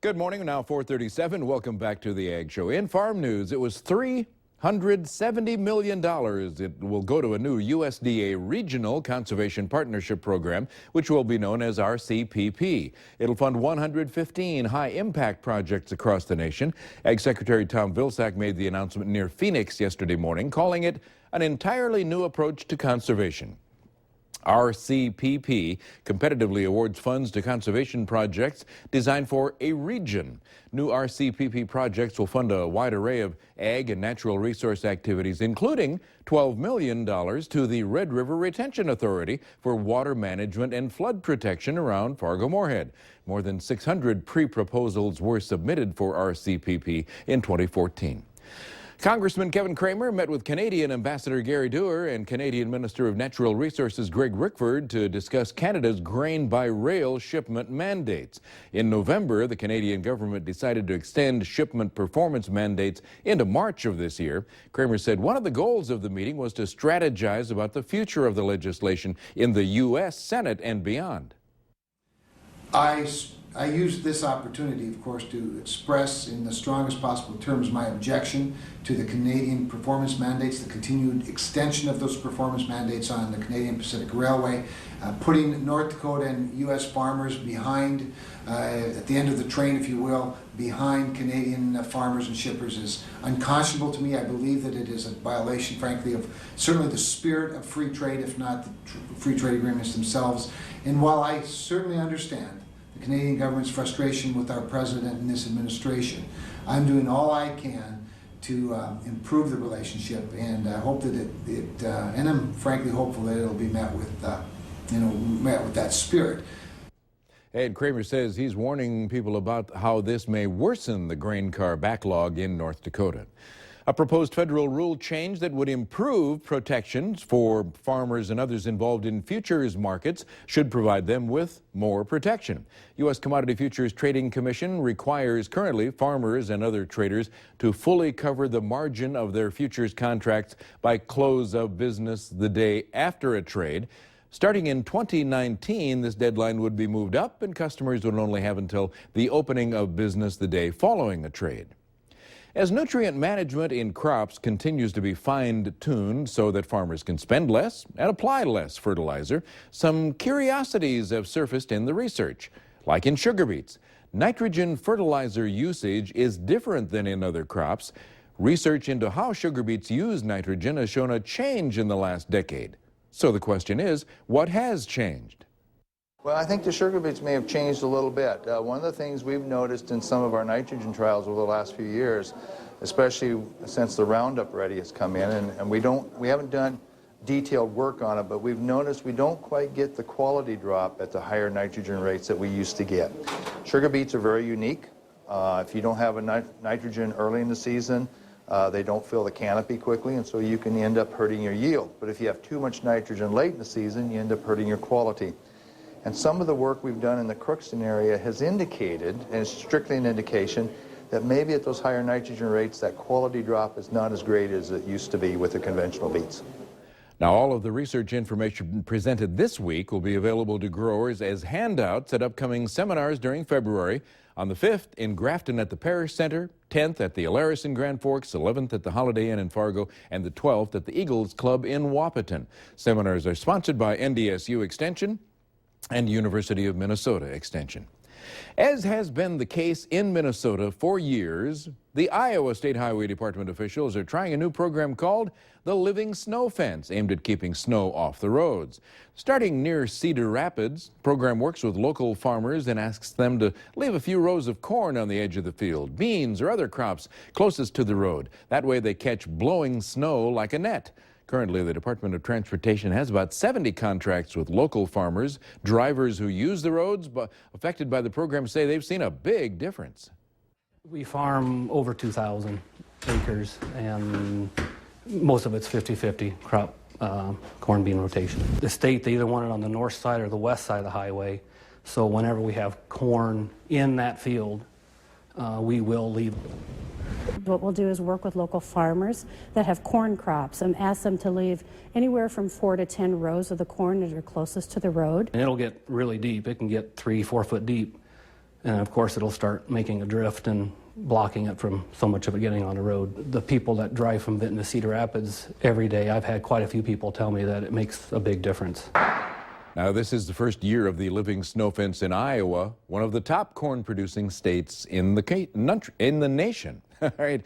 Good morning, now 4:37. Welcome back to the Ag Show. In farm news, it was $370 million. It will go to a new USDA Regional Conservation Partnership Program, which will be known as RCPP. It'll fund 115 high-impact projects across the nation. Ag Secretary Tom Vilsack made the announcement near Phoenix yesterday morning, calling it an entirely new approach to conservation. RCPP competitively awards funds to conservation projects designed for a region. New RCPP projects will fund a wide array of ag and natural resource activities, including $12 million to the Red River Retention Authority for water management and flood protection around Fargo-Moorhead. More than 600 pre-proposals were submitted for RCPP in 2014. Congressman Kevin Cramer met with Canadian Ambassador Gary Doer and Canadian Minister of Natural Resources Greg Rickford to discuss Canada's grain-by-rail shipment mandates. In November, the Canadian government decided to extend shipment performance mandates into March of this year. Cramer said one of the goals of the meeting was to strategize about the future of the legislation in the U.S. Senate and beyond. I used this opportunity, of course, to express in the strongest possible terms my objection to the Canadian performance mandates, the continued extension of those performance mandates on the Canadian Pacific Railway, putting North Dakota and U.S. farmers behind, at the end of the train, if you will, behind Canadian farmers and shippers is unconscionable to me. I believe that it is a violation, frankly, of certainly the spirit of free trade, if not the free trade agreements themselves. And while I certainly understand the Canadian government's frustration with our president and this administration, I'm doing all I can to improve the relationship, and I hope that and I'm frankly hopeful that it'll be met with, met with that spirit. Ed Cramer says he's warning people about how this may worsen the grain car backlog in North Dakota. A proposed federal rule change that would improve protections for farmers and others involved in futures markets should provide them with more protection. U.S. Commodity Futures Trading Commission requires currently farmers and other traders to fully cover the margin of their futures contracts by close of business the day after a trade. Starting in 2019, this deadline would be moved up, and customers would only have until the opening of business the day following a trade. As nutrient management in crops continues to be fine-tuned so that farmers can spend less and apply less fertilizer, some curiosities have surfaced in the research. Like in sugar beets, nitrogen fertilizer usage is different than in other crops. Research into how sugar beets use nitrogen has shown a change in the last decade. So the question is, what has changed? Well, I think the sugar beets may have changed a little bit. One of the things we've noticed in some of our nitrogen trials over the last few years, especially since the Roundup Ready has come in, and we haven't done detailed work on it, but we've noticed we don't quite get the quality drop at the higher nitrogen rates that we used to get. Sugar beets are very unique. If you don't have a nitrogen early in the season, they don't fill the canopy quickly, and so you can end up hurting your yield. But if you have too much nitrogen late in the season, you end up hurting your quality. And some of the work we've done in the Crookston area has indicated, and it's strictly an indication, that maybe at those higher nitrogen rates, that quality drop is not as great as it used to be with the conventional beets. Now, all of the research information presented this week will be available to growers as handouts at upcoming seminars during February. On the 5th in Grafton at the Parish Center, 10th at the Alaris in Grand Forks, 11th at the Holiday Inn in Fargo, and the 12th at the Eagles Club in Wahpeton. Seminars are sponsored by NDSU Extension and University of Minnesota Extension. As has been the case in Minnesota for years, the Iowa State Highway Department officials are trying a new program called the Living Snow Fence, aimed at keeping snow off the roads. Starting near Cedar Rapids, the program works with local farmers and asks them to leave a few rows of corn on the edge of the field, beans or other crops closest to the road. That way they catch blowing snow like a net. Currently, the Department of Transportation has about 70 contracts with local farmers. Drivers who use the roads affected by the program say they've seen a big difference. We farm over 2,000 acres, and most of it's 50-50 crop corn bean rotation. The state, they either want it on the north side or the west side of the highway. So whenever we have corn in that field, we will leave. What we'll do is work with local farmers that have corn crops and ask them to leave anywhere from 4 to 10 rows of the corn that are closest to the road. And it'll get really deep. It can get 3-4 foot deep. And of course, it'll start making a drift and blocking it from so much of it getting on the road. The people that drive from Vinton to Cedar Rapids every day, I've had quite a few people tell me that it makes a big difference. Now, this is the first year of the Living Snow Fence in Iowa, one of the top corn-producing states in the nation. All right.